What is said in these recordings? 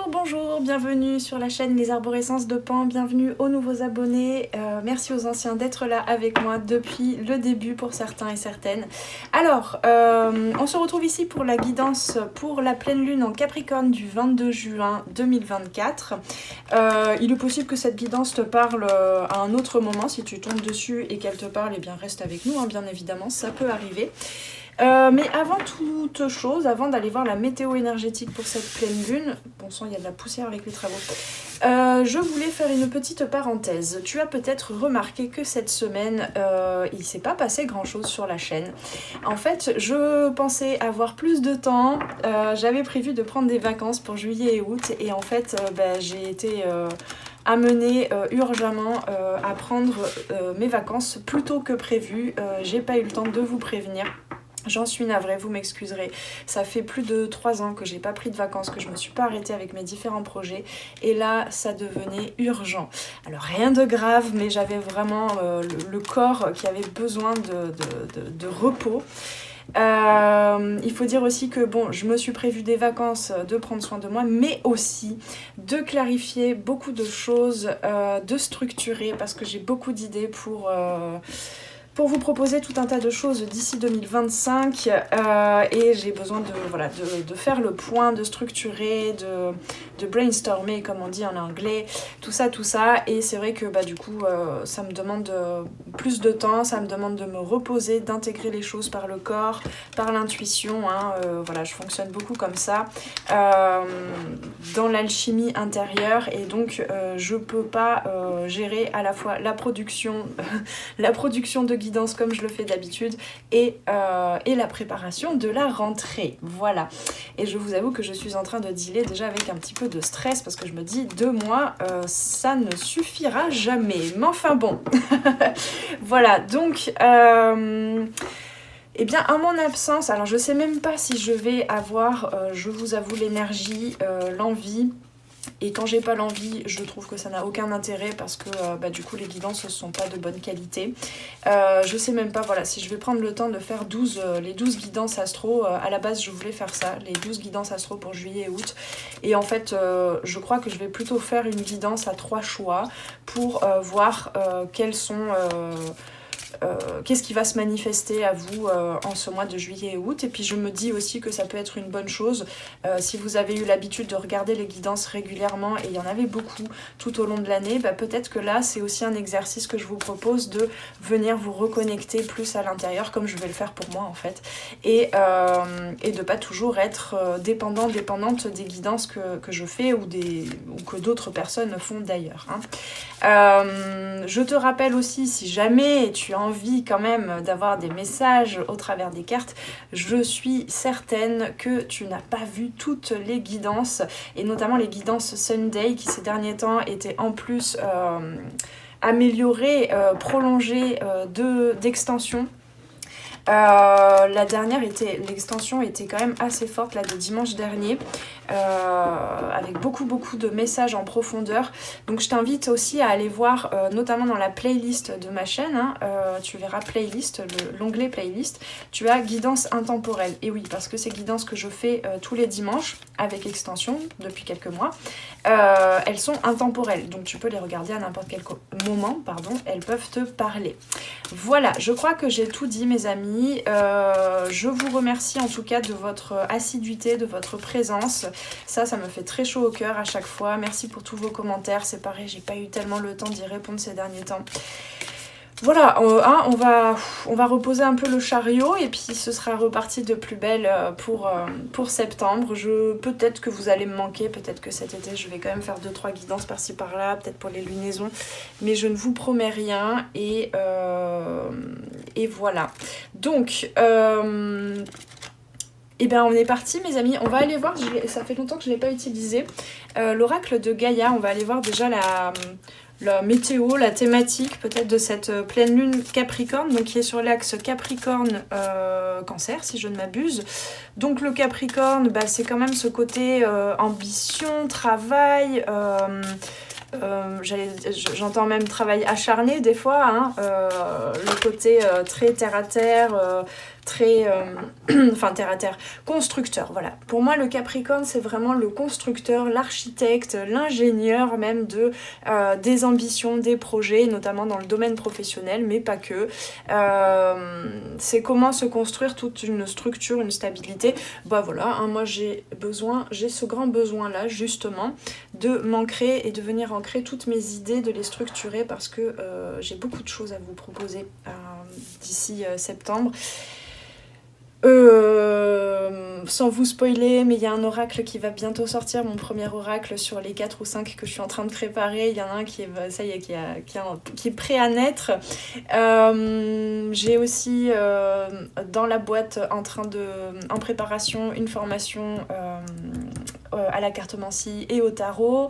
Bonjour, bienvenue sur la chaîne Les Arborescences de Pan, bienvenue aux nouveaux abonnés, merci aux anciens d'être là avec moi depuis le début pour certains et certaines. Alors, on se retrouve ici pour la guidance pour la pleine lune en Capricorne du 22 juin 2024. Il est possible que cette guidance te parle à un autre moment, si tu tombes dessus et qu'elle te parle, eh bien reste avec nous, hein, bien évidemment, ça peut arriver. Mais avant toute chose, avant d'aller voir la météo énergétique pour cette pleine lune, bon sang, il y a de la poussière avec les travaux, je voulais faire une petite parenthèse. Tu as peut-être remarqué que cette semaine, il s'est pas passé grand chose sur la chaîne. En fait, je pensais avoir plus de temps, j'avais prévu de prendre des vacances pour juillet et août, et en fait, j'ai été amenée urgemment à prendre mes vacances plus tôt que prévu. J'ai pas eu le temps de vous prévenir. J'en suis navrée, vous m'excuserez. Ça fait plus de 3 ans que j'ai pas pris de vacances, que je me suis pas arrêtée avec mes différents projets. Et là, ça devenait urgent. Alors rien de grave, mais j'avais vraiment le corps qui avait besoin de repos. Il faut dire aussi que bon, je me suis prévu des vacances, de prendre soin de moi, mais aussi de clarifier beaucoup de choses, de structurer, parce que j'ai beaucoup d'idées pour vous proposer tout un tas de choses d'ici 2025 et j'ai besoin de faire le point, de structurer, de brainstormer comme on dit en anglais, tout ça et c'est vrai que du coup ça me demande plus de temps, ça me demande de me reposer, d'intégrer les choses par le corps, par l'intuition, hein, je fonctionne beaucoup comme ça dans l'alchimie intérieure et donc je peux pas gérer à la fois la production de guidance comme je le fais d'habitude et la préparation de la rentrée, voilà. Et je vous avoue que je suis en train de dealer déjà avec un petit peu de stress parce que je me dis 2 mois ça ne suffira jamais, mais enfin bon. Voilà, donc eh bien, en mon absence, alors je sais même pas si je vais avoir, je vous avoue, l'énergie, l'envie. Et quand j'ai pas l'envie, je trouve que ça n'a aucun intérêt parce que du coup les guidances ne sont pas de bonne qualité. Je sais même pas si je vais prendre le temps de faire les 12 guidances astro. À la base je voulais faire ça, les 12 guidances astro pour juillet et août. Et en fait je crois que je vais plutôt faire une guidance à 3 choix pour voir quels sont... qu'est-ce qui va se manifester à vous en ce mois de juillet et août. Et puis je me dis aussi que ça peut être une bonne chose si vous avez eu l'habitude de regarder les guidances régulièrement, et il y en avait beaucoup tout au long de l'année, peut-être que là c'est aussi un exercice que je vous propose de venir vous reconnecter plus à l'intérieur, comme je vais le faire pour moi en fait, et de pas toujours être dépendante des guidances que je fais ou que d'autres personnes font d'ailleurs, hein. Je te rappelle aussi, si jamais tu as envie quand même d'avoir des messages au travers des cartes, je suis certaine que tu n'as pas vu toutes les guidances, et notamment les guidances Sunday qui ces derniers temps étaient en plus améliorées, prolongées d'extension. La dernière l'extension était quand même assez forte là de dimanche dernier, avec beaucoup de messages en profondeur. Donc je t'invite aussi à aller voir notamment dans la playlist de ma chaîne, hein, tu verras playlist, l'onglet playlist, tu as guidance intemporelle. Et oui, parce que ces guidances que je fais tous les dimanches avec extension depuis quelques mois, elles sont intemporelles, donc tu peux les regarder à n'importe quel moment, elles peuvent te parler. Voilà, je crois que j'ai tout dit mes amis. Je vous remercie en tout cas de votre assiduité, de votre présence. Ça me fait très chaud au cœur à chaque fois. Merci pour tous vos commentaires. C'est pareil, j'ai pas eu tellement le temps d'y répondre ces derniers temps. Voilà, on va reposer un peu le chariot et puis ce sera reparti de plus belle pour septembre. Peut-être que vous allez me manquer, peut-être que cet été je vais quand même faire 2-3 guidances par-ci par-là, peut-être pour les lunaisons, mais je ne vous promets rien et voilà. Donc on est parti mes amis, on va aller voir, ça fait longtemps que je ne l'ai pas utilisé, l'oracle de Gaïa. On va aller voir déjà la météo, la thématique peut-être de cette pleine lune Capricorne, donc qui est sur l'axe Capricorne-Cancer si je ne m'abuse. Donc le Capricorne, c'est quand même ce côté ambition, travail, j'entends même travail acharné des fois, hein, le côté très terre à terre, très enfin terre à terre, constructeur, voilà. Pour moi le Capricorne c'est vraiment le constructeur, l'architecte, l'ingénieur même des ambitions, des projets, notamment dans le domaine professionnel, mais pas que. C'est comment se construire toute une structure, une stabilité. Bah voilà, hein, moi j'ai ce grand besoin là justement de m'ancrer et de venir ancrer toutes mes idées, de les structurer parce que j'ai beaucoup de choses à vous proposer d'ici septembre. Sans vous spoiler, mais il y a un oracle qui va bientôt sortir, mon premier oracle sur les 4 ou 5 que je suis en train de préparer. Il y en a un qui est, ça y est, qui est prêt à naître. J'ai aussi dans la boîte en préparation une formation à la cartomancie et au tarot.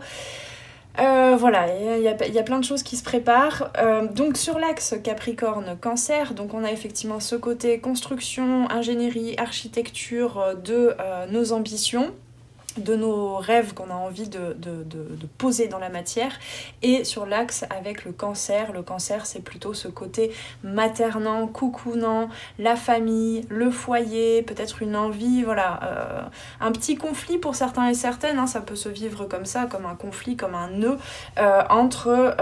Voilà, il y a plein de choses qui se préparent. Donc sur l'axe Capricorne-Cancer, donc on a effectivement ce côté construction, ingénierie, architecture de nos ambitions, de nos rêves qu'on a envie de poser dans la matière. Et sur l'axe avec le cancer c'est plutôt ce côté maternant, coucounant, la famille, le foyer, peut-être une envie, voilà, un petit conflit pour certains et certaines, hein, ça peut se vivre comme ça, comme un conflit, comme un nœud entre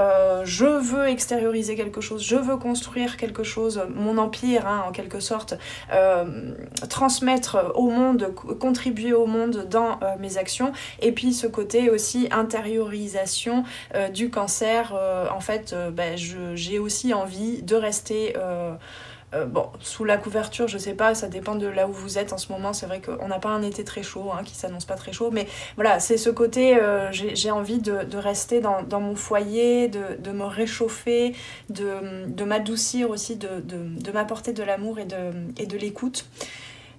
je veux extérioriser quelque chose, je veux construire quelque chose, mon empire, hein, en quelque sorte, transmettre au monde, contribuer au monde dans mes actions, et puis ce côté aussi intériorisation du cancer, en fait j'ai aussi envie de rester bon, sous la couverture, je sais pas, ça dépend de là où vous êtes en ce moment. C'est vrai qu'on n'a pas un été très chaud, hein, qui s'annonce pas très chaud, mais voilà, c'est ce côté, j'ai envie de rester dans mon foyer, de me réchauffer, de m'adoucir aussi, de m'apporter de l'amour et de l'écoute.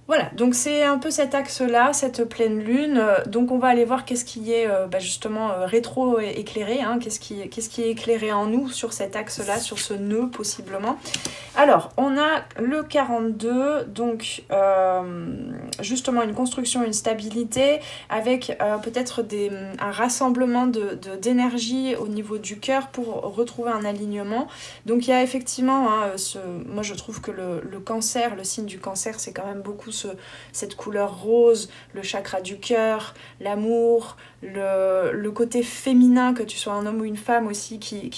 Voilà, donc c'est un peu cet axe-là, cette pleine lune. Donc on va aller voir qu'est-ce qui est justement rétro-éclairé, hein, qu'est-ce qui est éclairé en nous sur cet axe-là, sur ce nœud possiblement. Alors, on a le 42, donc justement une construction, une stabilité, avec peut-être un rassemblement d'énergie au niveau du cœur pour retrouver un alignement. Donc il y a effectivement, hein, moi je trouve que le cancer, le signe du cancer, c'est quand même beaucoup cette couleur rose, le chakra du cœur, l'amour, le côté féminin, que tu sois un homme ou une femme aussi, qui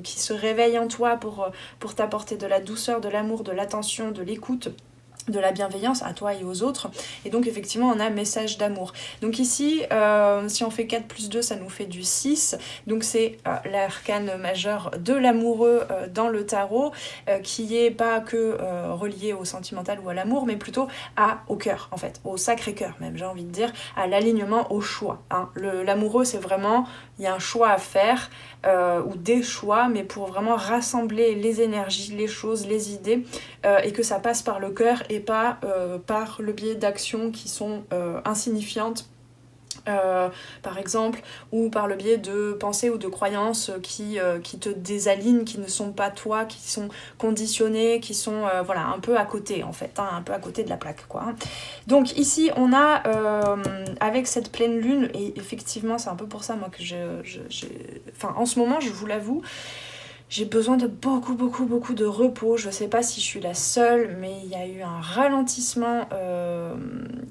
se réveille en toi pour t'apporter de la douceur, de l'amour, de l'attention, de l'écoute, de la bienveillance à toi et aux autres. Et donc effectivement on a un message d'amour. Donc ici si on fait 4 plus 2 ça nous fait du 6, donc c'est l'arcane majeur de l'amoureux dans le tarot, qui est pas que relié au sentimental ou à l'amour, mais plutôt au cœur, en fait, au sacré cœur même, j'ai envie de dire, à l'alignement, au choix, hein. L'amoureux c'est vraiment, il y a un choix à faire, ou des choix, mais pour vraiment rassembler les énergies, les choses, les idées, et que ça passe par le cœur et pas par le biais d'actions qui sont insignifiantes, par exemple, ou par le biais de pensées ou de croyances qui te désalignent, qui ne sont pas toi, qui sont conditionnées, qui sont voilà, un peu à côté en fait, hein, un peu à côté de la plaque, quoi. Donc ici on a avec cette pleine lune, et effectivement c'est un peu pour ça moi que enfin en ce moment je vous l'avoue, j'ai besoin de beaucoup de repos. Je sais pas si je suis la seule, mais il y a eu un ralentissement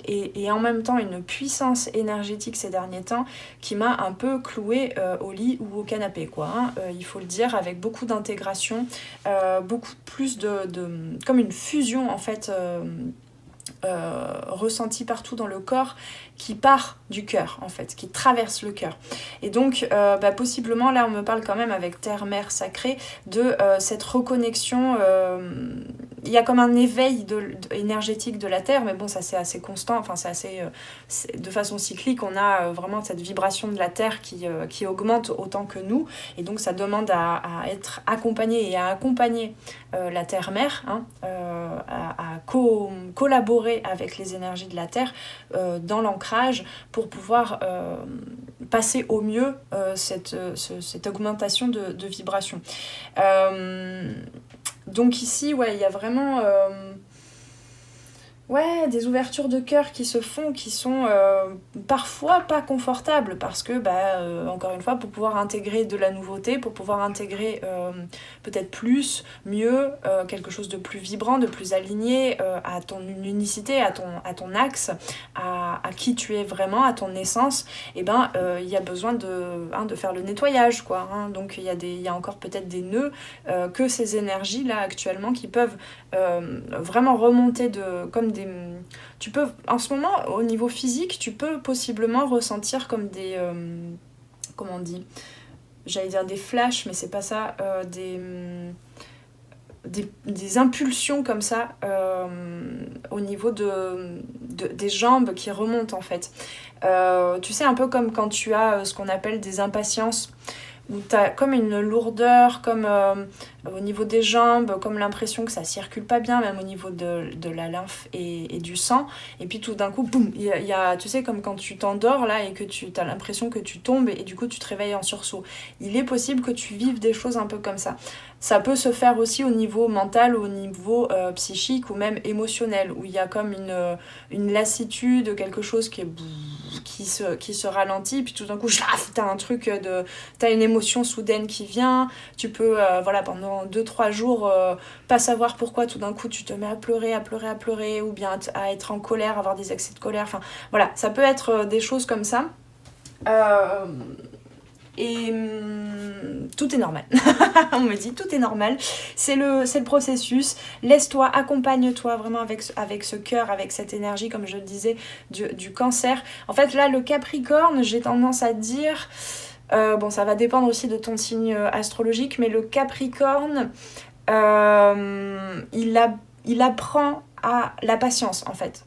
et en même temps une puissance énergétique ces derniers temps qui m'a un peu clouée au lit ou au canapé, quoi, hein. Il faut le dire, avec beaucoup d'intégration, beaucoup plus comme une fusion en fait, ressenti partout dans le corps, qui part du cœur en fait, qui traverse le cœur. Et donc possiblement là on me parle quand même avec terre, mer, sacré, de cette reconnexion, il y a comme un éveil énergétique de la terre, mais bon ça c'est assez constant, enfin c'est assez de façon cyclique, on a vraiment cette vibration de la terre qui augmente autant que nous, et donc ça demande à être accompagné et à accompagner la terre-mère, hein, à collaborer avec les énergies de la terre dans l'ancrage pour pouvoir passer au mieux cette augmentation de vibration. Donc ici, ouais, il y a vraiment Ouais, des ouvertures de cœur qui se font, qui sont parfois pas confortables parce que, encore une fois, pour pouvoir intégrer de la nouveauté, pour pouvoir intégrer peut-être plus, mieux, quelque chose de plus vibrant, de plus aligné à ton unicité, à ton axe, à qui tu es vraiment, à ton essence, et il y a besoin de faire le nettoyage, quoi. Hein. Donc il y a encore peut-être des nœuds que ces énergies-là actuellement qui peuvent vraiment remonter comme des... Tu peux, en ce moment, au niveau physique, tu peux possiblement ressentir comme des... comment on dit? J'allais dire des flashs, mais c'est pas ça. Des impulsions comme ça au niveau des jambes qui remontent en fait. Tu sais, un peu comme quand tu as ce qu'on appelle des impatiences, où tu as comme une lourdeur, comme au niveau des jambes, comme l'impression que ça circule pas bien, même au niveau de la lymphe et du sang. Et puis tout d'un coup, boum, il y a, tu sais, comme quand tu t'endors là et que tu as l'impression que tu tombes et du coup tu te réveilles en sursaut. Il est possible que tu vives des choses un peu comme ça. Ça peut se faire aussi au niveau mental, au niveau psychique ou même émotionnel, où il y a comme une lassitude, quelque chose qui se ralentit, puis tout d'un coup, t'as une émotion soudaine qui vient, tu peux, pendant 2-3 jours, pas savoir pourquoi, tout d'un coup, tu te mets à pleurer, ou bien à être en colère, avoir des accès de colère, enfin, voilà, ça peut être des choses comme ça. Et tout est normal. On me dit tout est normal. C'est le processus. Laisse-toi, accompagne-toi vraiment avec ce cœur, avec cette énergie, comme je le disais, du cancer. En fait, là, le Capricorne, j'ai tendance à dire... ça va dépendre aussi de ton signe astrologique, mais le Capricorne, il apprend à la patience, en fait.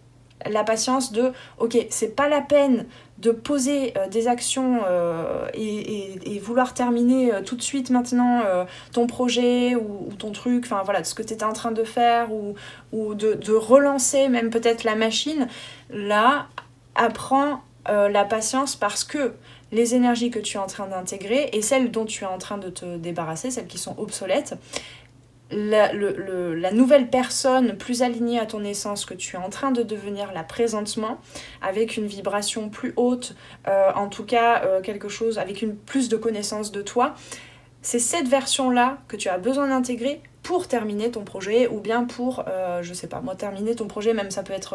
La patience de, ok, c'est pas la peine de poser des actions et vouloir terminer tout de suite maintenant ton projet ou ton truc, enfin voilà, ce que tu étais en train de faire ou de relancer même peut-être la machine. Là, apprends la patience parce que les énergies que tu es en train d'intégrer et celles dont tu es en train de te débarrasser, celles qui sont obsolètes, la nouvelle personne plus alignée à ton essence que tu es en train de devenir là présentement, avec une vibration plus haute, en tout cas quelque chose avec plus de connaissance de toi, c'est cette version-là que tu as besoin d'intégrer pour terminer ton projet ou bien pour, je sais pas moi, terminer ton projet, même ça peut être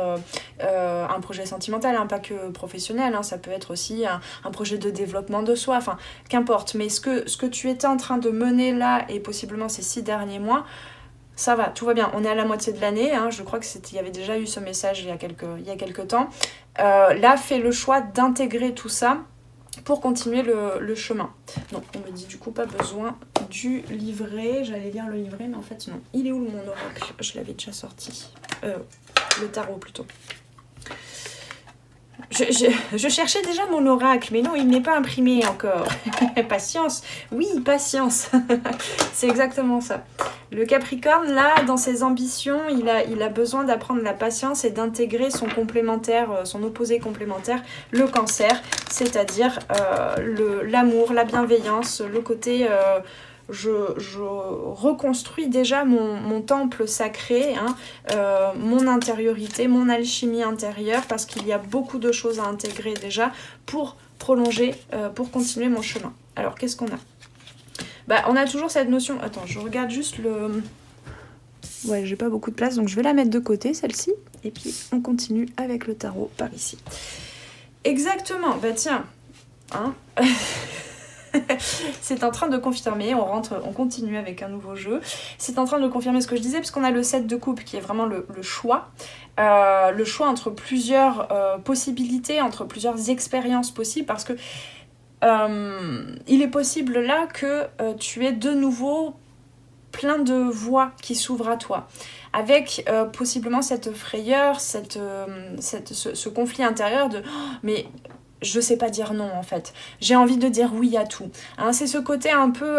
un projet sentimental, hein, pas que professionnel, hein, ça peut être aussi un projet de développement de soi, enfin qu'importe, mais ce que tu étais en train de mener là et possiblement ces 6 derniers mois, ça va, tout va bien, on est à la moitié de l'année, hein, je crois qu'il y avait déjà eu ce message il y a quelques temps, là fais le choix d'intégrer tout ça pour continuer le chemin. Non, on me dit du coup pas besoin du livret. J'allais lire le livret, mais en fait non. Il est où mon oracle? Je l'avais déjà sorti. Le tarot plutôt. Je cherchais déjà mon oracle, mais non, il n'est pas imprimé encore. Patience. Oui, patience. C'est exactement ça. Le Capricorne, là, dans ses ambitions, il a besoin d'apprendre la patience et d'intégrer son complémentaire, son opposé complémentaire, le Cancer, c'est-à-dire l'amour, la bienveillance, le côté... Je reconstruis déjà mon temple sacré, hein, mon intériorité, mon alchimie intérieure, parce qu'il y a beaucoup de choses à intégrer déjà pour prolonger, pour continuer mon chemin. Alors, qu'est-ce qu'on a? On a toujours cette notion... Attends, je regarde juste le... Ouais, j'ai pas beaucoup de place, donc je vais la mettre de côté, celle-ci. Et puis, on continue avec le tarot par ici. Exactement, tiens, hein. C'est en train de confirmer, on continue avec un nouveau jeu. C'est en train de confirmer ce que je disais, puisqu'on a le 7 de coupe qui est vraiment le choix. Le choix entre plusieurs possibilités, entre plusieurs expériences possibles, parce que il est possible là que tu aies de nouveau plein de voies qui s'ouvrent à toi, avec possiblement cette frayeur, ce conflit intérieur de mais je sais pas dire non en fait, j'ai envie de dire oui à tout, hein, c'est ce côté un peu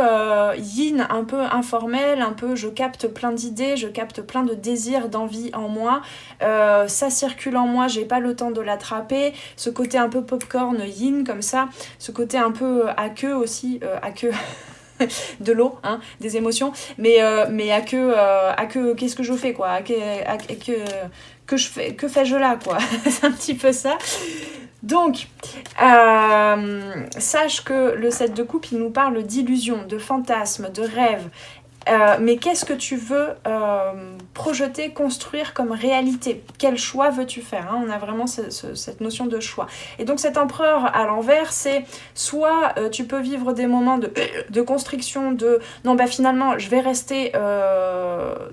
yin, un peu informel, un peu je capte plein d'idées, je capte plein de désirs, d'envie en moi, ça circule en moi, j'ai pas le temps de l'attraper, ce côté un peu popcorn yin comme ça, ce côté un peu à queue aussi, à queue de l'eau, hein, des émotions, mais à que qu'est-ce que je fais, quoi, que fais-je là, quoi. C'est un petit peu ça. Donc, sache que le 7 de coupe, il nous parle d'illusions, de fantasmes, de rêves. Mais qu'est-ce que tu veux projeter, construire comme réalité? Quel choix veux-tu faire, hein? On a vraiment cette notion de choix. Et donc cet empereur à l'envers, c'est soit tu peux vivre des moments de constriction, de non, bah finalement je vais rester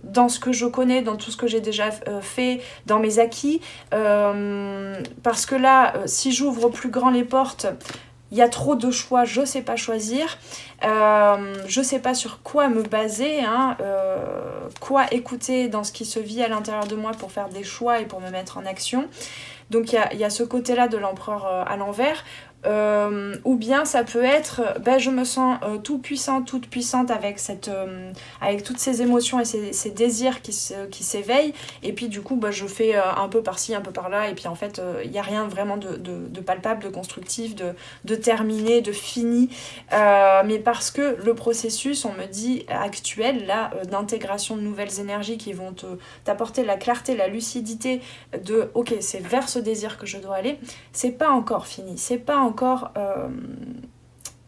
dans ce que je connais, dans tout ce que j'ai déjà fait, dans mes acquis, parce que là, si j'ouvre plus grand les portes, il y a trop de choix, je ne sais pas choisir, je ne sais pas sur quoi me baser, hein, quoi écouter dans ce qui se vit à l'intérieur de moi pour faire des choix et pour me mettre en action. Donc il y a ce côté-là de l'empereur à l'envers. Ou bien ça peut être je me sens tout puissant, toute puissante avec toutes ces émotions et ces désirs qui s'éveillent, et puis du coup je fais un peu par-ci, un peu par-là, et puis en fait il n'y a rien vraiment de palpable, de constructif, de terminé, de fini, mais parce que le processus, on me dit, actuel là, d'intégration de nouvelles énergies qui vont t'apporter la clarté, la lucidité de ok, c'est vers ce désir que je dois aller, c'est pas encore fini, c'est pas encore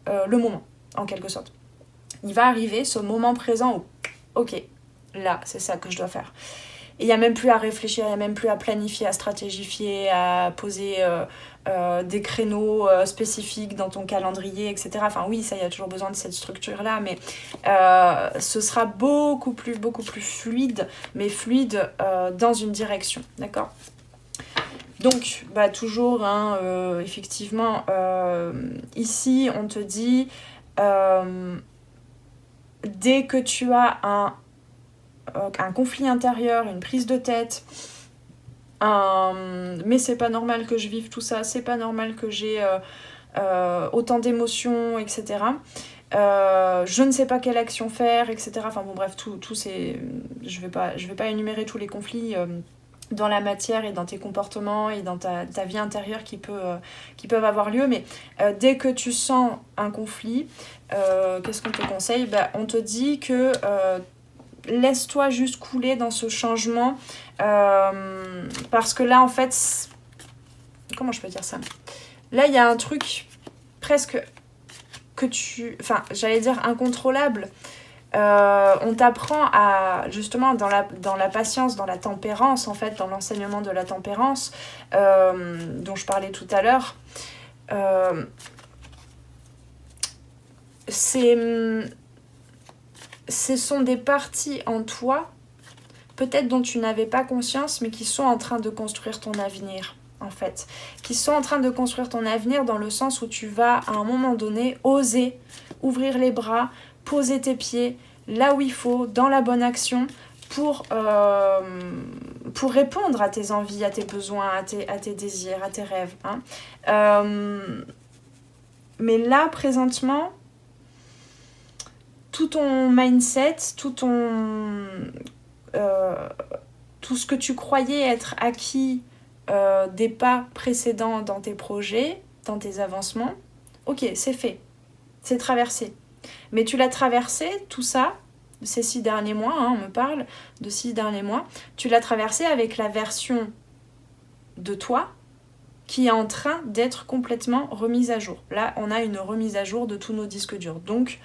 le moment, en quelque sorte. Il va arriver ce moment présent où, ok, là, c'est ça que je dois faire. Et il n'y a même plus à réfléchir, il n'y a même plus à planifier, à stratégifier, à poser des créneaux spécifiques dans ton calendrier, etc. Enfin oui, ça, il y a toujours besoin de cette structure-là, mais ce sera beaucoup plus fluide, mais fluide dans une direction, d'accord ? Donc, toujours, hein, effectivement, ici, on te dit, dès que tu as un conflit intérieur, une prise de tête, mais c'est pas normal que je vive tout ça, c'est pas normal que j'ai autant d'émotions, etc. Je ne sais pas quelle action faire, etc. Enfin bon, bref, tout c'est... Je vais pas énumérer tous les conflits dans la matière et dans tes comportements et dans ta vie intérieure qui peuvent avoir lieu, mais dès que tu sens un conflit, qu'est-ce qu'on te conseille ? On te dit que laisse-toi juste couler dans ce changement, parce que là en fait, comment je peux dire ça ? Là il y a un truc presque j'allais dire incontrôlable. On t'apprend à, justement, dans la patience, dans la tempérance, en fait, dans l'enseignement de la tempérance, dont je parlais tout à l'heure, ce sont des parties en toi, peut-être dont tu n'avais pas conscience, mais qui sont en train de construire ton avenir, en fait. Qui sont en train de construire ton avenir dans le sens où tu vas, à un moment donné, oser ouvrir les bras, poser tes pieds là où il faut, dans la bonne action, pour répondre à tes envies, à tes besoins, à tes désirs, à tes rêves. Hein. Mais là, présentement, tout ton mindset, tout ce que tu croyais être acquis des pas précédents dans tes projets, dans tes avancements, ok, c'est fait, c'est traversé. Mais tu l'as traversé, tout ça, ces 6 derniers mois, hein, on me parle de 6 derniers mois, tu l'as traversé avec la version de toi qui est en train d'être complètement remise à jour. Là, on a une remise à jour de tous nos disques durs. Donc,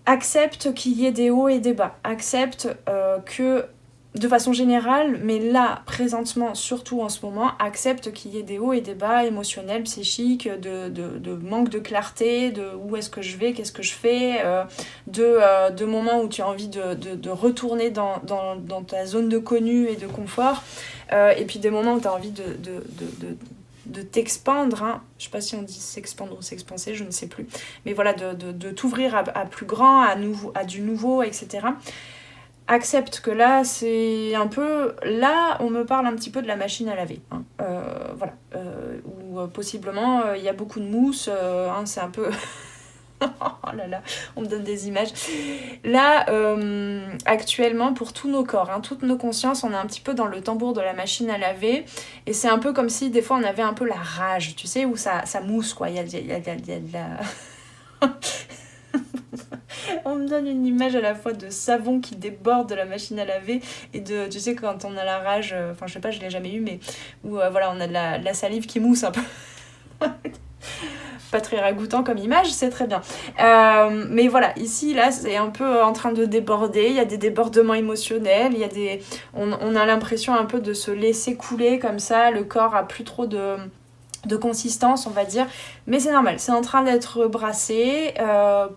accepte qu'il y ait des hauts et des bas. Accepte que, de façon générale, mais là, présentement, surtout en ce moment, accepte qu'il y ait des hauts et des bas émotionnels, psychiques, de manque de clarté, de où est-ce que je vais, qu'est-ce que je fais, de moments où tu as envie de retourner dans ta zone de connu et de confort, et puis des moments où tu as envie de t'expandre, hein. Je sais pas si on dit s'expandre ou s'expanser, je ne sais plus, mais voilà, de t'ouvrir à plus grand, à du nouveau, etc. Accepte que là, c'est un peu... Là, on me parle un petit peu de la machine à laver. Hein. Voilà. Où possiblement, il y a beaucoup de mousse. Hein, c'est un peu... oh là là, on me donne des images. Là, actuellement, pour tous nos corps, hein, toutes nos consciences, on est un petit peu dans le tambour de la machine à laver. Et c'est un peu comme si, des fois, on avait un peu la rage, tu sais, où ça mousse, quoi. Il y a de la... On me donne une image à la fois de savon qui déborde de la machine à laver et de, tu sais, quand on a la rage, enfin je sais pas, je l'ai jamais eu, mais où voilà, on a de la salive qui mousse un peu. Pas très ragoûtant comme image, c'est très bien. Mais voilà, ici, là, c'est un peu en train de déborder. Il y a des débordements émotionnels. Il y a on a l'impression un peu de se laisser couler comme ça. Le corps a plus trop de consistance, on va dire. Mais c'est normal, c'est en train d'être brassé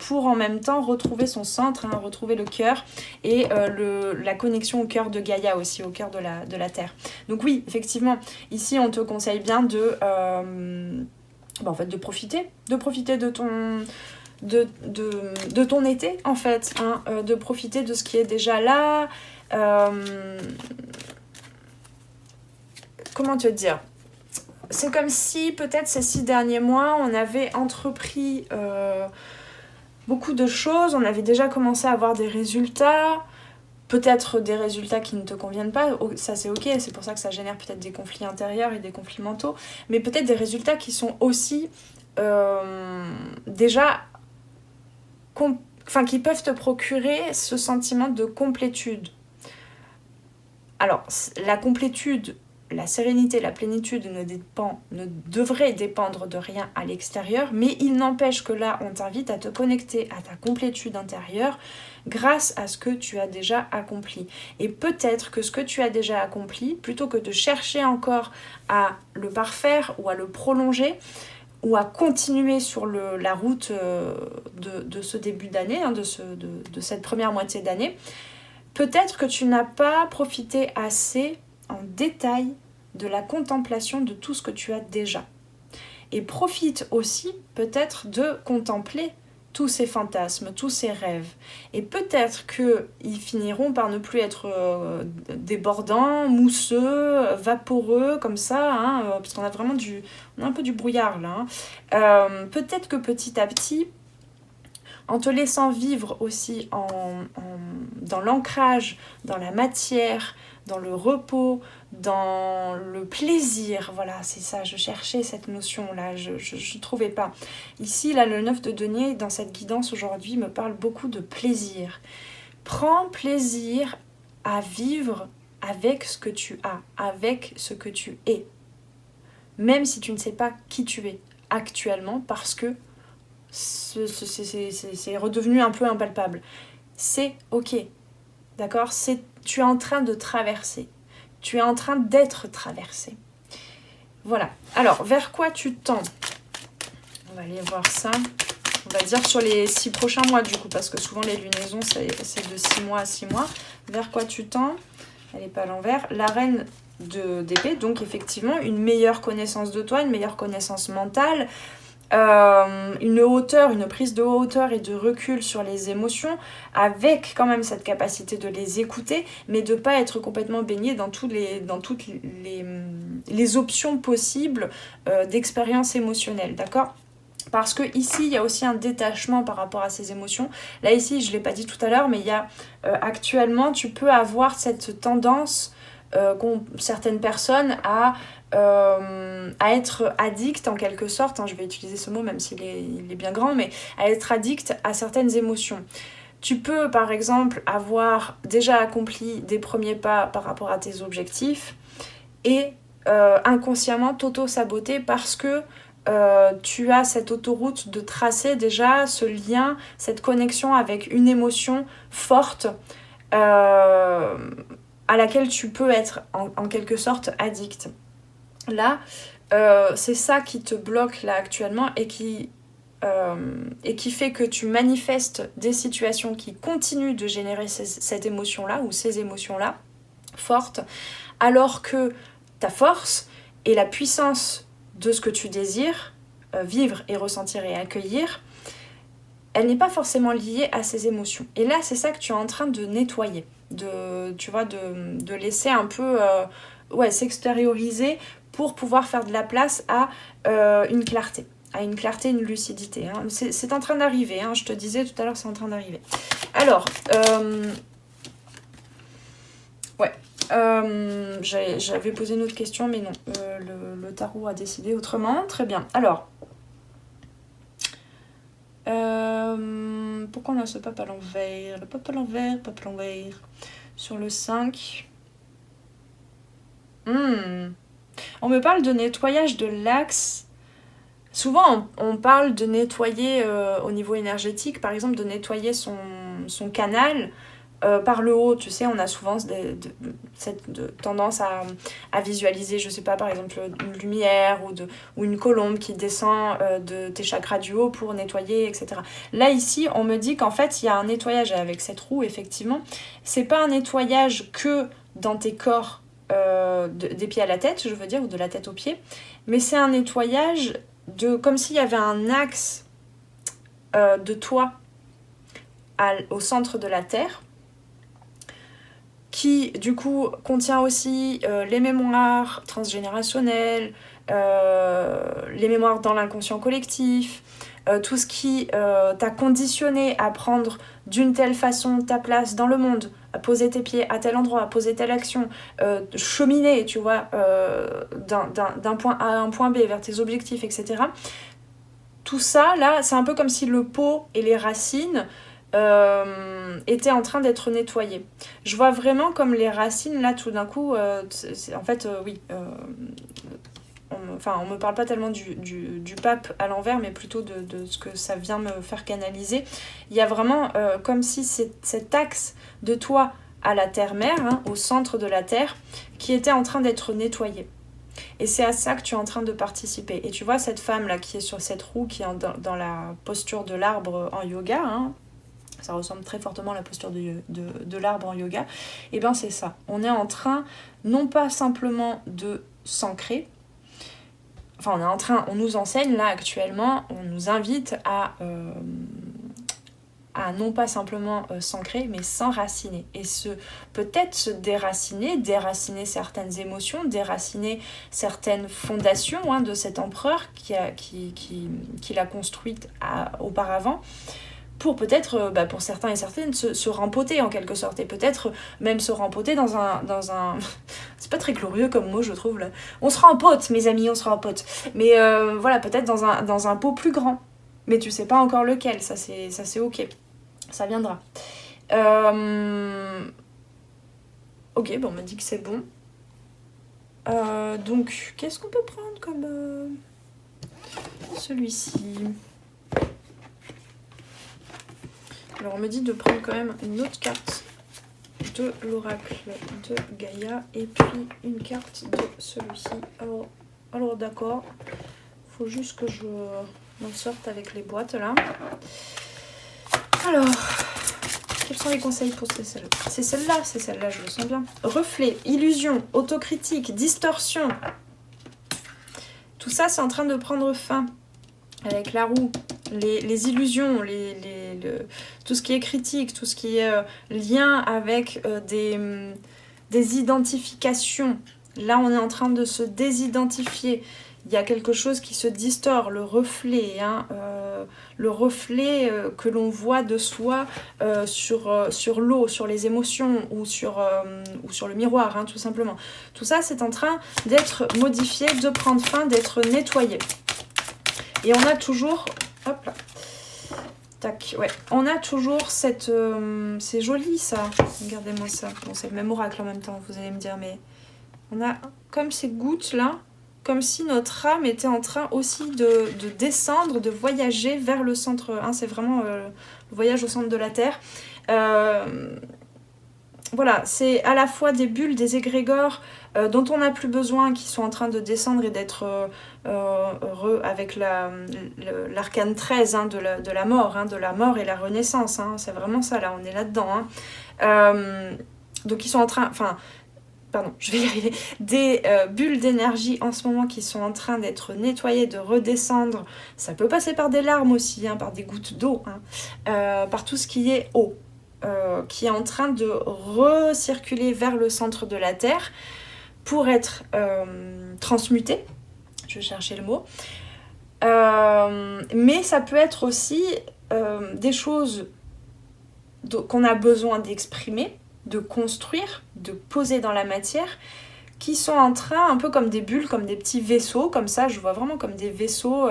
pour en même temps retrouver son centre, hein, retrouver le cœur et la connexion au cœur de Gaïa aussi, au cœur de la Terre. Donc oui, effectivement, ici, on te conseille bien en fait, de profiter de ton été en fait, hein, de profiter de ce qui est déjà là. Comment te dire, c'est comme si peut-être ces 6 derniers mois on avait entrepris beaucoup de choses, on avait déjà commencé à avoir des résultats, peut-être des résultats qui ne te conviennent pas, ça c'est ok, c'est pour ça que ça génère peut-être des conflits intérieurs et des conflits mentaux, mais peut-être des résultats qui sont aussi déjà qui peuvent te procurer ce sentiment de complétude. Alors, la complétude, la sérénité, la plénitude ne devrait dépendre de rien à l'extérieur, mais il n'empêche que là, on t'invite à te connecter à ta complétude intérieure grâce à ce que tu as déjà accompli. Et peut-être que ce que tu as déjà accompli, plutôt que de chercher encore à le parfaire ou à le prolonger, ou à continuer sur la route de ce début d'année, hein, de cette première moitié d'année, peut-être que tu n'as pas profité assez en détail de la contemplation de tout ce que tu as déjà. Et profite aussi peut-être de contempler tous ces fantasmes, tous ces rêves. Et peut-être qu'ils finiront par ne plus être débordants, mousseux, vaporeux, comme ça, hein, parce qu'on a vraiment on a un peu du brouillard là. Hein. Peut-être que petit à petit, en te laissant vivre aussi dans l'ancrage, dans la matière, dans le repos, dans le plaisir, voilà, c'est ça, je cherchais cette notion-là, je ne trouvais pas. Ici, là, le 9 de denier, dans cette guidance aujourd'hui, me parle beaucoup de plaisir. Prends plaisir à vivre avec ce que tu as, avec ce que tu es. Même si tu ne sais pas qui tu es actuellement, parce que c'est redevenu un peu impalpable. C'est ok, d'accord ? Tu es en train de traverser. Tu es en train d'être traversé. Voilà. Alors, vers quoi tu tends ? On va aller voir ça. On va dire sur les 6 prochains mois, du coup, parce que souvent les lunaisons, c'est de 6 mois à 6 mois. Vers quoi tu tends ? Elle n'est pas à l'envers. La reine d'épée, donc effectivement, une meilleure connaissance de toi, une meilleure connaissance mentale, une hauteur, une prise de hauteur et de recul sur les émotions, avec quand même cette capacité de les écouter, mais de ne pas être complètement baigné dans toutes les options possibles d'expérience émotionnelle, d'accord ? Parce que ici, il y a aussi un détachement par rapport à ces émotions. Là, ici, je ne l'ai pas dit tout à l'heure, mais il y a actuellement, tu peux avoir cette tendance qu'ont certaines personnes à être addict en quelque sorte, hein, je vais utiliser ce mot même s'il est bien grand, mais à être addict à certaines émotions. Tu peux par exemple avoir déjà accompli des premiers pas par rapport à tes objectifs et inconsciemment t'auto-saboter parce que tu as cette autoroute de tracer déjà ce lien, cette connexion avec une émotion forte à laquelle tu peux être en quelque sorte addict. Là, c'est ça qui te bloque là actuellement et qui fait que tu manifestes des situations qui continuent de générer cette émotion-là ou ces émotions-là fortes, alors que ta force et la puissance de ce que tu désires vivre et ressentir et accueillir, elle n'est pas forcément liée à ces émotions. Et là, c'est ça que tu es en train de nettoyer, de laisser un peu s'extérioriser pour pouvoir faire de la place à une clarté, une lucidité. Hein. C'est en train d'arriver, hein. Je te disais tout à l'heure, c'est en train d'arriver. Alors, j'avais posé une autre question, mais non, le tarot a décidé autrement. Très bien. Alors, Pourquoi on a ce pape à l'envers? Le pape à l'envers, pape à l'envers. Sur le 5. On me parle de nettoyage de l'axe. Souvent, on parle de nettoyer au niveau énergétique, par exemple, de nettoyer son canal par le haut. Tu sais, on a souvent cette tendance à visualiser, je sais pas, par exemple, une lumière ou une colombe qui descend de tes chakras du haut pour nettoyer, etc. Là, ici, on me dit qu'en fait, il y a un nettoyage avec cette roue, effectivement. C'est pas un nettoyage que dans tes corps, des pieds à la tête, je veux dire, ou de la tête aux pieds, mais c'est un nettoyage comme s'il y avait un axe de toi au centre de la Terre, qui du coup contient aussi les mémoires transgénérationnelles, les mémoires dans l'inconscient collectif, tout ce qui t'a conditionné à prendre d'une telle façon ta place dans le monde, à poser tes pieds à tel endroit, à poser telle action, cheminer, tu vois, d'un point A à un point B vers tes objectifs, etc. Tout ça, là, c'est un peu comme si le pot et les racines étaient en train d'être nettoyés. Je vois vraiment comme les racines, là, tout d'un coup, en fait, oui... on me parle pas tellement du pape à l'envers, mais plutôt de ce que ça vient me faire canaliser. Il y a vraiment comme si cet axe de toi à la terre-mère, hein, au centre de la terre, qui était en train d'être nettoyé. Et c'est à ça que tu es en train de participer. Et tu vois cette femme-là qui est sur cette roue, qui est dans la posture de l'arbre en yoga, hein, ça ressemble très fortement à la posture de l'arbre en yoga, et bien c'est ça. On est en train, non pas simplement de s'ancrer, enfin on nous enseigne là actuellement, on nous invite à non pas simplement s'ancrer, mais s'enraciner. Et peut-être se déraciner certaines émotions, déraciner certaines fondations, hein, de cet empereur qui l'a construite auparavant, pour peut-être, pour certains et certaines, se rempoter en quelque sorte, et peut-être même se rempoter dans un c'est pas très glorieux comme mot, je trouve, là. On se rempote, mes amis, on se rempote. Mais voilà, peut-être dans un pot plus grand. Mais tu sais pas encore lequel, ça c'est ok. Ça viendra. Ok, bon, on m'a dit que c'est bon. Donc, qu'est-ce qu'on peut prendre comme celui-ci? Alors, on me dit de prendre quand même une autre carte de l'oracle de Gaïa et puis une carte de celui-ci. Alors d'accord, faut juste que je m'en sorte avec les boîtes là. Alors, quels sont les conseils pour celle-là? C'est celle-là, je le sens bien. Reflet, illusion, autocritique, distorsion. Tout ça, c'est en train de prendre fin avec la roue. Les illusions, tout ce qui est critique, tout ce qui est lien avec des identifications. Là, on est en train de se désidentifier. Il y a quelque chose qui se distord, le reflet, hein, le reflet que l'on voit de soi sur l'eau, sur les émotions ou sur le miroir, hein, tout simplement. Tout ça, c'est en train d'être modifié, de prendre fin, d'être nettoyé. Et on a toujours... Hop là. Tac, ouais. On a toujours cette... c'est joli, ça. Regardez-moi ça. Bon, c'est le même oracle en même temps, vous allez me dire, mais... On a comme ces gouttes, là, comme si notre âme était en train aussi de descendre, de voyager vers le centre. Hein, c'est vraiment le voyage au centre de la Terre. Voilà, c'est à la fois des bulles, des égrégores dont on n'a plus besoin, qui sont en train de descendre et d'être heureux avec l'arcane 13, hein, de la mort, hein, de la mort et la renaissance. Hein, c'est vraiment ça, là, on est là-dedans. Hein. Donc ils sont en train... Enfin, pardon, je vais y arriver. Des bulles d'énergie en ce moment qui sont en train d'être nettoyées, de redescendre. Ça peut passer par des larmes aussi, hein, par des gouttes d'eau, hein, par tout ce qui est eau. Qui est en train de recirculer vers le centre de la Terre pour être transmuté. Je vais chercher le mot. Mais ça peut être aussi des choses qu'on a besoin d'exprimer, de construire, de poser dans la matière, qui sont en train, un peu comme des bulles, comme des petits vaisseaux, comme ça, je vois vraiment comme des vaisseaux,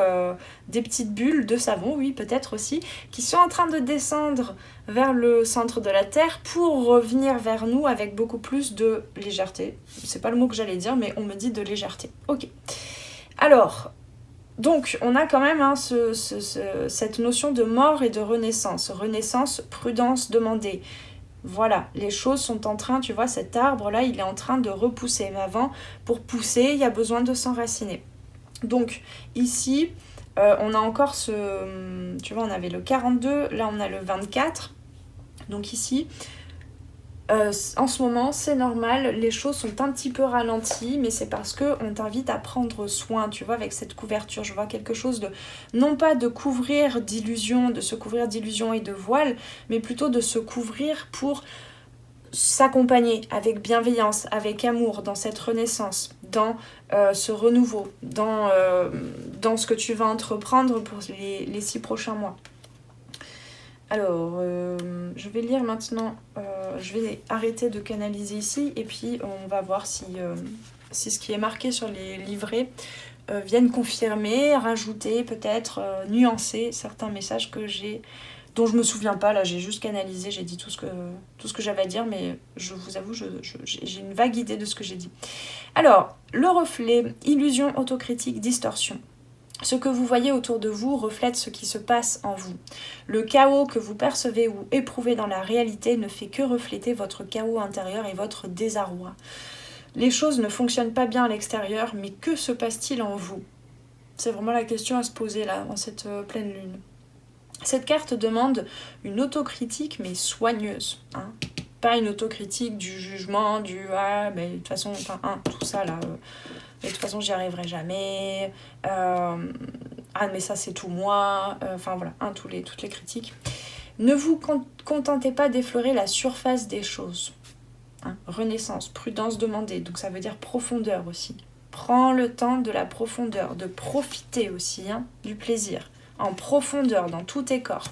des petites bulles de savon, oui, peut-être aussi, qui sont en train de descendre vers le centre de la Terre pour revenir vers nous avec beaucoup plus de légèreté. C'est pas le mot que j'allais dire, mais on me dit de légèreté. Ok. Alors, donc, on a quand même hein, cette notion de mort et de renaissance. Renaissance, prudence demandée. Voilà, les choses sont en train, tu vois, cet arbre-là, il est en train de repousser. Mais avant, pour pousser, il y a besoin de s'enraciner. Donc, ici, on a encore tu vois, on avait le 42, là on a le 24. Donc ici, en ce moment, c'est normal, les choses sont un petit peu ralenties, mais c'est parce qu'on t'invite à prendre soin, tu vois, avec cette couverture. Je vois quelque chose de, non pas de couvrir d'illusions, de se couvrir d'illusions et de voiles, mais plutôt de se couvrir pour s'accompagner avec bienveillance, avec amour, dans cette renaissance, dans ce renouveau, dans ce que tu vas entreprendre pour les 6 prochains mois. Alors, je vais lire maintenant, je vais arrêter de canaliser ici et puis on va voir si ce qui est marqué sur les livrets viennent confirmer, rajouter, peut-être nuancer certains messages dont je me souviens pas. Là, j'ai juste canalisé, j'ai dit tout ce que j'avais à dire, mais je vous avoue, j'ai une vague idée de ce que j'ai dit. Alors, le reflet, illusion, autocritique, distorsion. Ce que vous voyez autour de vous reflète ce qui se passe en vous. Le chaos que vous percevez ou éprouvez dans la réalité ne fait que refléter votre chaos intérieur et votre désarroi. Les choses ne fonctionnent pas bien à l'extérieur, mais que se passe-t-il en vous? C'est vraiment la question à se poser là, en cette pleine lune. Cette carte demande une autocritique, mais soigneuse. Hein. Pas une autocritique du jugement, mais de toute façon, tout ça là... mais de toute façon, j'y arriverai jamais. Mais ça, c'est tout moi. Voilà, toutes les critiques. Ne vous contentez pas d'effleurer la surface des choses. Hein. Renaissance, prudence demandée. Donc, ça veut dire profondeur aussi. Prends le temps de la profondeur, de profiter aussi du plaisir. En profondeur, dans tous tes corps.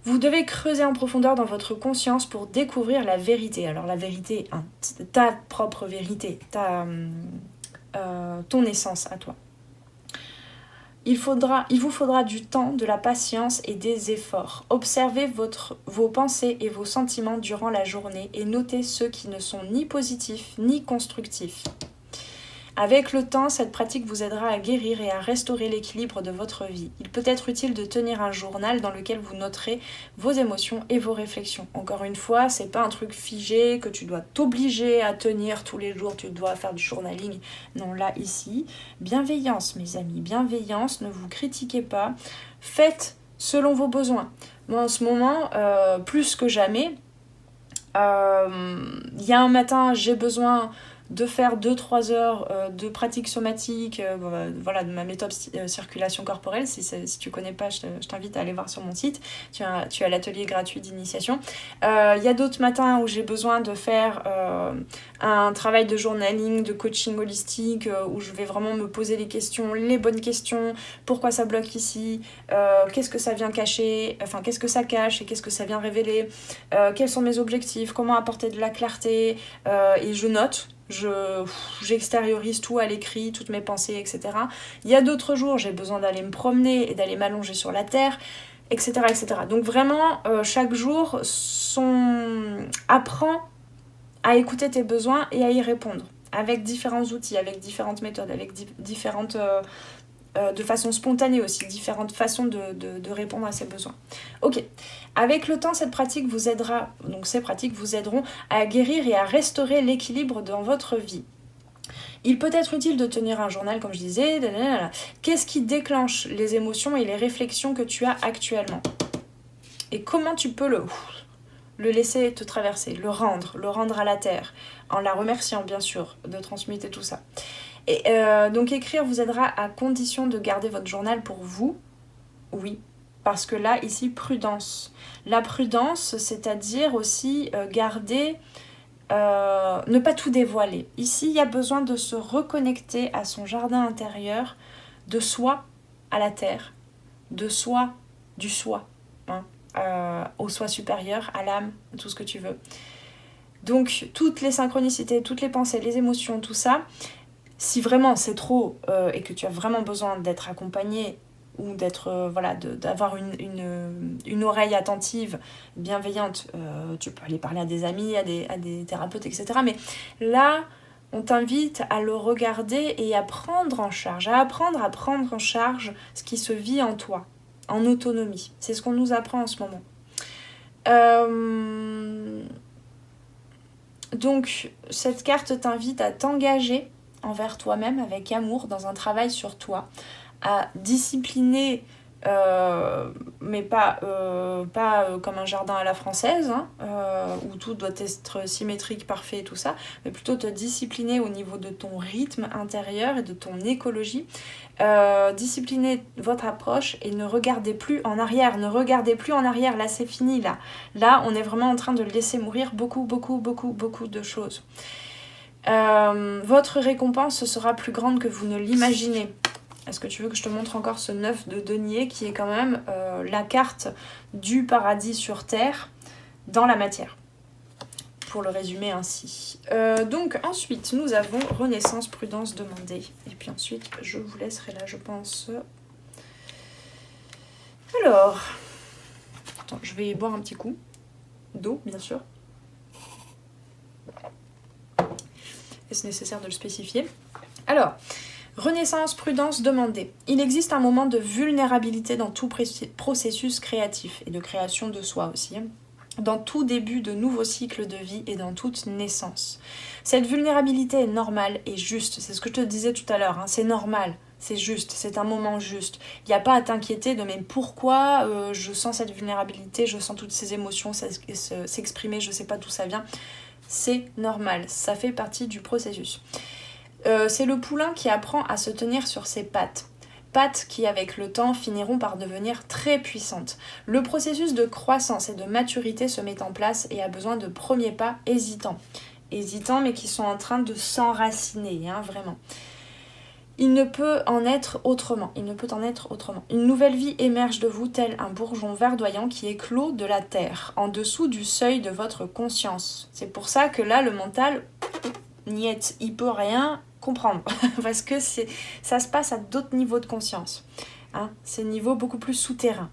Vous devez creuser en profondeur dans votre conscience pour découvrir la vérité. Alors la vérité, ta propre vérité, ton essence à toi. Il vous faudra du temps, de la patience et des efforts. Observez vos pensées et vos sentiments durant la journée et notez ceux qui ne sont ni positifs ni constructifs. Avec le temps, cette pratique vous aidera à guérir et à restaurer l'équilibre de votre vie. Il peut être utile de tenir un journal dans lequel vous noterez vos émotions et vos réflexions. Encore une fois, c'est pas un truc figé que tu dois t'obliger à tenir tous les jours, tu dois faire du journaling. Non, là, ici, bienveillance, mes amis, bienveillance, ne vous critiquez pas, faites selon vos besoins. Moi, en ce moment, plus que jamais, il y a un matin, j'ai besoin de faire 2-3 heures de pratique somatique, de ma méthode circulation corporelle. Si tu connais pas, je t'invite à aller voir sur mon site. Tu as l'atelier gratuit d'initiation. Il y a d'autres matins où j'ai besoin de faire un travail de journaling, de coaching holistique, où je vais vraiment me poser les bonnes questions. Pourquoi ça bloque ici? Qu'est-ce que ça vient cacher? Enfin, qu'est-ce que ça cache et qu'est-ce que ça vient révéler? Quels sont mes objectifs? Comment apporter de la clarté? Et je note. J'extériorise tout à l'écrit, toutes mes pensées, etc. Il y a d'autres jours, j'ai besoin d'aller me promener et d'aller m'allonger sur la terre, etc. etc. Donc vraiment, chaque jour, apprends à écouter tes besoins et à y répondre, avec différents outils, avec différentes méthodes, avec différentes... de façon spontanée aussi, différentes façons de répondre à ses besoins. Ok, avec le temps, ces pratiques vous aideront à guérir et à restaurer l'équilibre dans votre vie. Il peut être utile de tenir un journal, comme je disais. Qu'est-ce qui déclenche les émotions et les réflexions que tu as actuellement? Et comment tu peux le laisser te traverser, le rendre à la terre, en la remerciant bien sûr de transmuter tout ça. Et donc écrire vous aidera à condition de garder votre journal pour vous. Oui, parce que là, ici, prudence. La prudence, c'est-à-dire aussi garder, ne pas tout dévoiler. Ici, il y a besoin de se reconnecter à son jardin intérieur, de soi à la terre, de soi, du soi, au soi supérieur, à l'âme, tout ce que tu veux. Donc toutes les synchronicités, toutes les pensées, les émotions, tout ça, si vraiment c'est trop et que tu as vraiment besoin d'être accompagné ou d'être d'avoir une oreille attentive, bienveillante, tu peux aller parler à des amis, à des thérapeutes, etc. Mais là, on t'invite à le regarder et à prendre en charge, à apprendre à prendre en charge ce qui se vit en toi, en autonomie. C'est ce qu'on nous apprend en ce moment. Donc, cette carte t'invite à t'engager envers toi-même avec amour dans un travail sur toi, à discipliner, mais pas comme un jardin à la française, hein, où tout doit être symétrique, parfait et tout ça, mais plutôt te discipliner au niveau de ton rythme intérieur et de ton écologie. Discipliner votre approche et ne regardez plus en arrière, là c'est fini, là on est vraiment en train de laisser mourir beaucoup de choses. Votre récompense sera plus grande que vous ne l'imaginez. Est-ce que tu veux que je te montre encore ce 9 de denier qui est quand même la carte du paradis sur terre dans la matière, pour le résumer ainsi. Donc ensuite nous avons renaissance, prudence, demander. Et puis ensuite je vous laisserai là, je pense. Alors, attends, je vais boire un petit coup d'eau, bien sûr. Est-ce nécessaire de le spécifier? Alors, renaissance, prudence, demander. Il existe un moment de vulnérabilité dans tout processus créatif et de création de soi aussi, dans tout début de nouveau cycle de vie et dans toute naissance. Cette vulnérabilité est normale et juste, c'est ce que je te disais tout à l'heure, hein, c'est normal, c'est juste, c'est un moment juste. Il n'y a pas à t'inquiéter de mais pourquoi je sens cette vulnérabilité, je sens toutes ces émotions s'exprimer, je ne sais pas d'où ça vient. C'est normal, ça fait partie du processus. C'est le poulain qui apprend à se tenir sur ses pattes. Pattes qui, avec le temps, finiront par devenir très puissantes. Le processus de croissance et de maturité se met en place et a besoin de premiers pas hésitants. Hésitants, mais qui sont en train de s'enraciner, hein, vraiment. Il ne peut en être autrement. Une nouvelle vie émerge de vous tel un bourgeon verdoyant qui éclot de la terre, en dessous du seuil de votre conscience. C'est pour ça que là, le mental, niet, il peut rien comprendre. Parce que ça se passe à d'autres niveaux de conscience. Hein, c'est niveau beaucoup plus souterrain.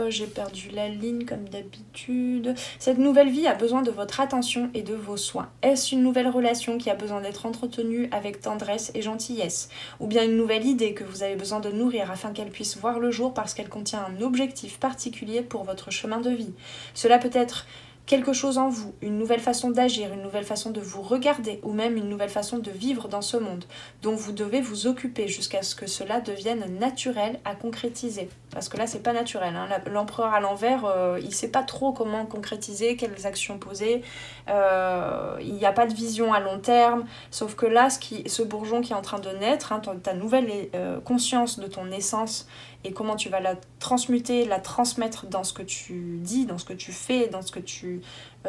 J'ai perdu la ligne comme d'habitude. Cette nouvelle vie a besoin de votre attention et de vos soins. Est-ce une nouvelle relation qui a besoin d'être entretenue avec tendresse et gentillesse? Ou bien une nouvelle idée que vous avez besoin de nourrir afin qu'elle puisse voir le jour parce qu'elle contient un objectif particulier pour votre chemin de vie? Cela peut être quelque chose en vous, une nouvelle façon d'agir, une nouvelle façon de vous regarder ou même une nouvelle façon de vivre dans ce monde dont vous devez vous occuper jusqu'à ce que cela devienne naturel à concrétiser. Parce que là, c'est pas naturel. Hein. L'empereur à l'envers, il sait pas trop comment concrétiser, quelles actions poser. Il n'y a pas de vision à long terme. Sauf que là, ce bourgeon qui est en train de naître, hein, ta nouvelle conscience de ton essence et comment tu vas la transmuter, la transmettre dans ce que tu dis, dans ce que tu fais, dans ce que tu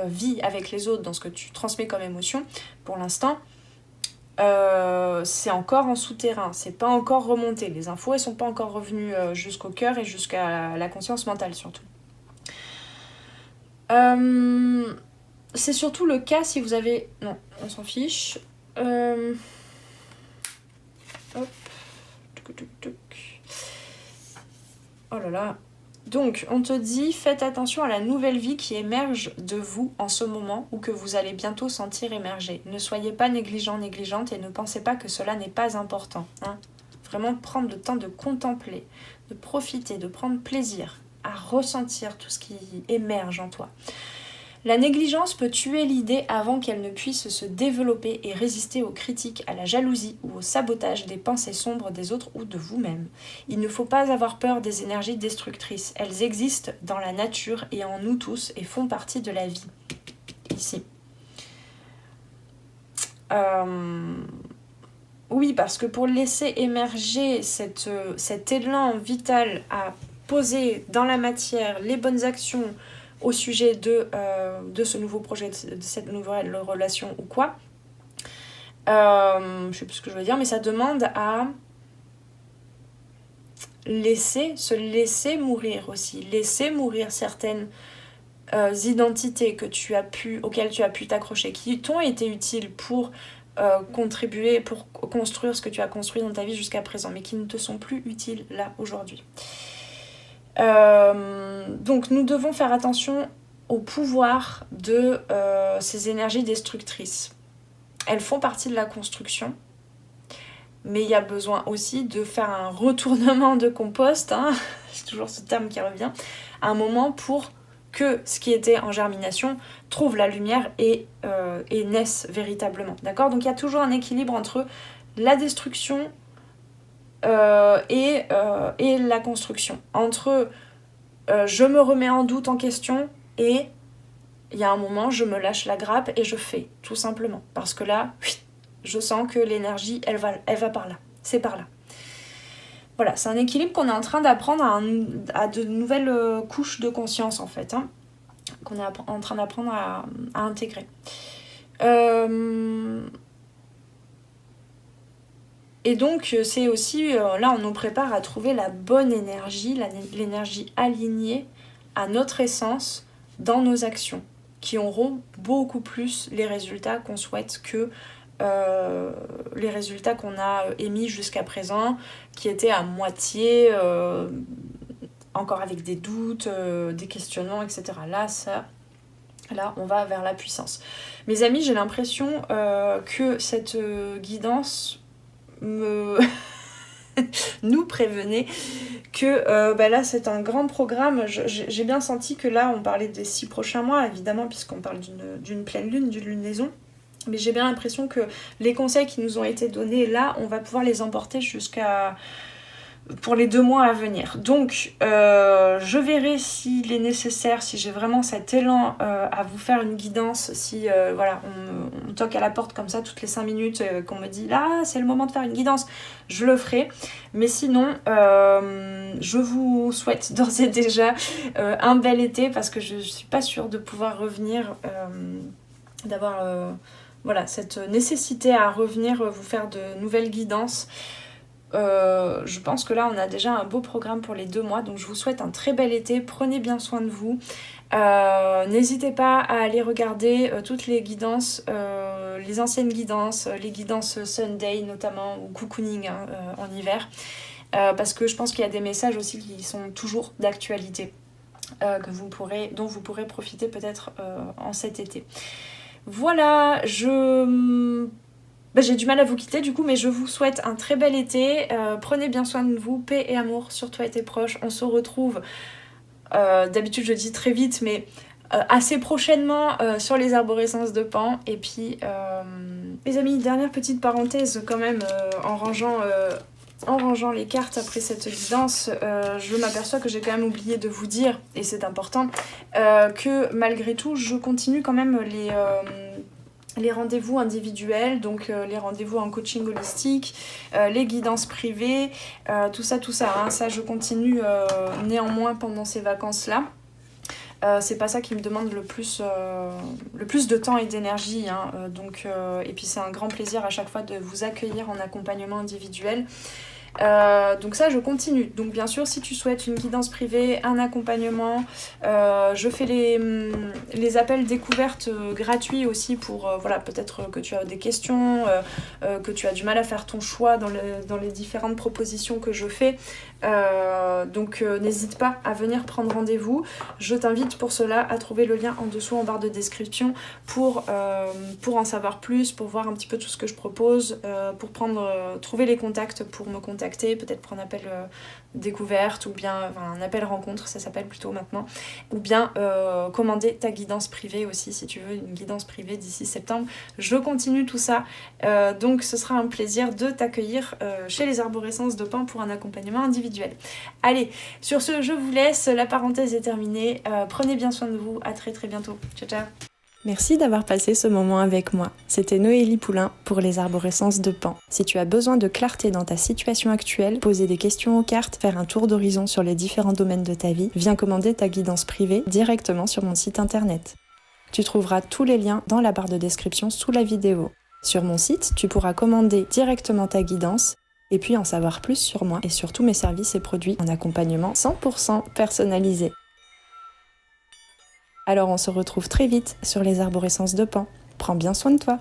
vis avec les autres, dans ce que tu transmets comme émotion, pour l'instant, c'est encore en souterrain, c'est pas encore remonté. Les infos, elles sont pas encore revenues jusqu'au cœur et jusqu'à la conscience mentale, surtout. C'est surtout le cas si vous avez... Non, on s'en fiche. Hop. Oh là là. Donc, on te dit, faites attention à la nouvelle vie qui émerge de vous en ce moment ou que vous allez bientôt sentir émerger. Ne soyez pas négligente et ne pensez pas que cela n'est pas important. Hein. Vraiment prendre le temps de contempler, de profiter, de prendre plaisir à ressentir tout ce qui émerge en toi. La négligence peut tuer l'idée avant qu'elle ne puisse se développer et résister aux critiques, à la jalousie ou au sabotage des pensées sombres des autres ou de vous-même. Il ne faut pas avoir peur des énergies destructrices. Elles existent dans la nature et en nous tous et font partie de la vie. Ici. Oui, parce que pour laisser émerger cet élan vital à poser dans la matière les bonnes actions au sujet de ce nouveau projet, de cette nouvelle relation ou quoi. Je sais plus ce que je veux dire, mais ça demande à se laisser mourir aussi. Laisser mourir certaines identités auxquelles tu as pu t'accrocher, qui t'ont été utiles pour contribuer, pour construire ce que tu as construit dans ta vie jusqu'à présent, mais qui ne te sont plus utiles là, aujourd'hui. Donc nous devons faire attention au pouvoir de ces énergies destructrices. Elles font partie de la construction, mais il y a besoin aussi de faire un retournement de compost, hein, c'est toujours ce terme qui revient, à un moment pour que ce qui était en germination trouve la lumière et naisse véritablement. D'accord ? Donc il y a toujours un équilibre entre la destruction et la construction. Entre je me remets en doute, en question, et il y a un moment, je me lâche la grappe et je fais, tout simplement. Parce que là, je sens que l'énergie, elle va par là. C'est par là. Voilà, c'est un équilibre qu'on est en train d'apprendre à de nouvelles couches de conscience, en fait, hein, qu'on est en train d'apprendre à intégrer. Et donc, c'est aussi, là, on nous prépare à trouver la bonne énergie, l'énergie alignée à notre essence dans nos actions, qui auront beaucoup plus les résultats qu'on souhaite que les résultats qu'on a émis jusqu'à présent, qui étaient à moitié, encore avec des doutes, des questionnements, etc. Là, on va vers la puissance. Mes amis, j'ai l'impression que cette guidance nous prévenait que là, c'est un grand programme. J'ai bien senti que là, on parlait des 6 prochains mois, évidemment, puisqu'on parle d'une pleine lune, d'une lunaison. Mais j'ai bien l'impression que les conseils qui nous ont été donnés là, on va pouvoir les emporter pour les 2 mois à venir. Donc, je verrai s'il est nécessaire, si j'ai vraiment cet élan à vous faire une guidance, si on toque à la porte comme ça toutes les 5 minutes, qu'on me dit là, c'est le moment de faire une guidance, je le ferai. Mais sinon, je vous souhaite d'ores et déjà un bel été, parce que je suis pas sûre de pouvoir revenir, d'avoir cette nécessité à revenir vous faire de nouvelles guidances. Je pense que là on a déjà un beau programme pour les 2 mois, donc je vous souhaite un très bel été, prenez bien soin de vous, n'hésitez pas à aller regarder toutes les guidances, les anciennes guidances, les guidances Sunday notamment, ou cocooning en hiver, parce que je pense qu'il y a des messages aussi qui sont toujours d'actualité, dont vous pourrez profiter peut-être en cet été. Voilà, j'ai du mal à vous quitter du coup, mais je vous souhaite un très bel été. Prenez bien soin de vous, paix et amour sur toi et tes proches. On se retrouve, d'habitude je dis très vite, mais assez prochainement sur les arborescences de Pan. Et puis, les amis, dernière petite parenthèse quand même, en rangeant les cartes après cette guidance, je m'aperçois que j'ai quand même oublié de vous dire, et c'est important, que malgré tout, je continue quand même les rendez-vous individuels, donc les rendez-vous en coaching holistique, les guidances privées, tout ça, hein, ça je continue néanmoins pendant ces vacances-là. C'est pas ça qui me demande le plus de temps et d'énergie, hein, et puis c'est un grand plaisir à chaque fois de vous accueillir en accompagnement individuel. Donc ça je continue. Donc bien sûr, si tu souhaites une guidance privée, un accompagnement, je fais les appels découvertes gratuits aussi pour peut-être que tu as des questions, que tu as du mal à faire ton choix dans les différentes propositions que je fais. Donc n'hésite pas à venir prendre rendez-vous. Je t'invite pour cela à trouver le lien en dessous en barre de description pour en savoir plus, pour voir un petit peu tout ce que je propose, pour trouver les contacts pour me contacter, peut-être prendre un appel découverte, ou bien un appel rencontre, ça s'appelle plutôt maintenant, ou bien commander ta guidance privée aussi si tu veux une guidance privée d'ici septembre. Je continue tout ça, donc ce sera un plaisir de t'accueillir chez les arborescences de Pan pour un accompagnement individuel. Allez, sur ce, je vous laisse, la parenthèse est terminée, prenez bien soin de vous, à très très bientôt, ciao ciao. Merci d'avoir passé ce moment avec moi. C'était Noélie Poulain pour les arborescences de Pan. Si tu as besoin de clarté dans ta situation actuelle, poser des questions aux cartes, faire un tour d'horizon sur les différents domaines de ta vie, viens commander ta guidance privée directement sur mon site internet. Tu trouveras tous les liens dans la barre de description sous la vidéo. Sur mon site, tu pourras commander directement ta guidance et puis en savoir plus sur moi et sur tous mes services et produits en accompagnement 100% personnalisé. Alors on se retrouve très vite sur les arborescences de Pan. Prends bien soin de toi.